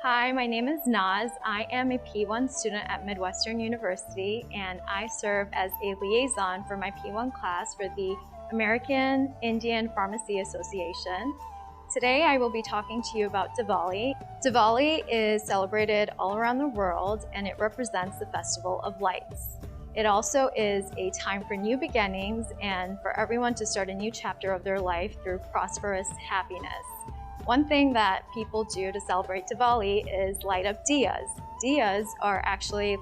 Hi, my name is Naz. I am a P1 student at Midwestern University, and I serve as a liaison for my P1 class for the American Indian Pharmacy Association. Today I will be talking to you about Diwali. Diwali is celebrated all around the world, and it represents the Festival of Lights. It also is a time for new beginnings and for everyone to start a new chapter of their life through prosperous happiness. One thing that people do to celebrate Diwali is light up diyas. Diyas are actually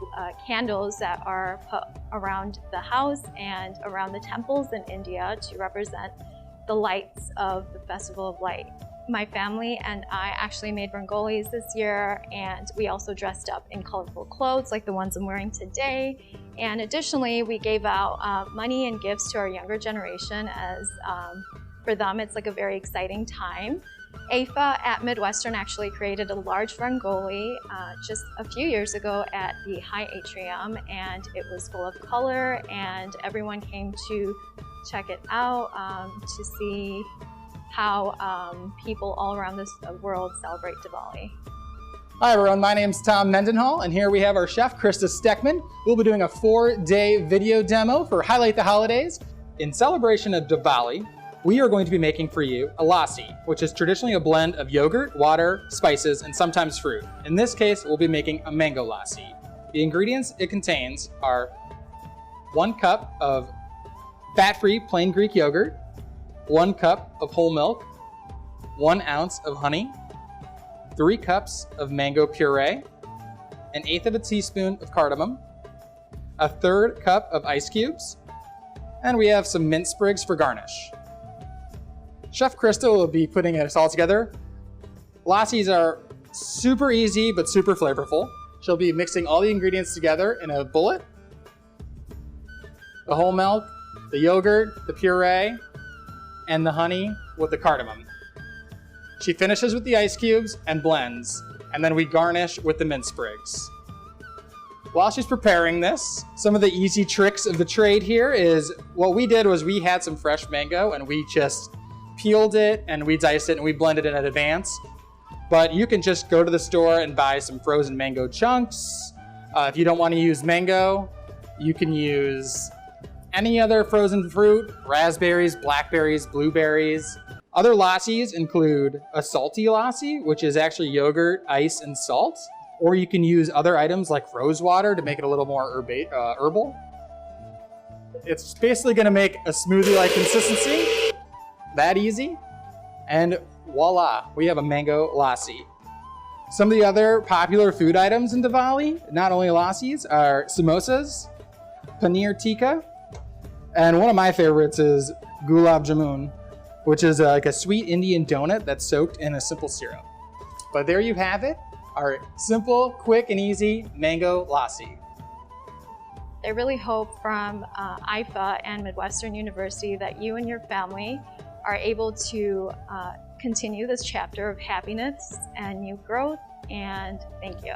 candles that are put around the house and around the temples in India to represent the lights of the Festival of Light. My family and I actually made rangolis this year, and we also dressed up in colorful clothes like the ones I'm wearing today. And additionally, we gave out money and gifts to our younger generation, as for them it's like a very exciting time. AFA at Midwestern actually created a large rangoli just a few years ago at the High Atrium, and it was full of color, and everyone came to check it out to see how people all around this world celebrate Diwali. Hi everyone, my name's Tom Mendenhall, and here we have our chef, Krista Steckman. We'll be doing a 4-day video demo for Highlight the Holidays. In celebration of Diwali, we are going to be making for you a lassi, which is traditionally a blend of yogurt, water, spices, and sometimes fruit. In this case, we'll be making a mango lassi. The ingredients it contains are 1 cup of fat-free plain Greek yogurt, 1 cup of whole milk, 1 ounce of honey, 3 cups of mango puree, 1/8 of a teaspoon of cardamom, 1/3 cup of ice cubes, and we have some mint sprigs for garnish. Chef Krista will be putting this all together. Lassis are super easy but super flavorful. She'll be mixing all the ingredients together in a bullet. The whole milk, the yogurt, the puree, and the honey with the cardamom. She finishes with the ice cubes and blends, and then we garnish with the mint sprigs. While she's preparing this, some of the easy tricks of the trade here is, what we did was we had some fresh mango and we just peeled it and we diced it and we blended it in advance. But you can just go to the store and buy some frozen mango chunks. If you don't want to use mango, you can use any other frozen fruit, raspberries, blackberries, blueberries. Other lassis include a salty lassi, which is actually yogurt, ice, and salt. Or you can use other items like rose water to make it a little more herbal. It's basically going to make a smoothie-like consistency. That easy. And voila, we have a mango lassi. Some of the other popular food items in Diwali, not only lassis, are samosas, paneer tikka, and one of my favorites is gulab jamun, which is like a sweet Indian donut that's soaked in a simple syrup. But there you have it, our simple, quick, and easy mango lassi. I really hope from IFA and Midwestern University that you and your family are able to continue this chapter of happiness and new growth, and thank you.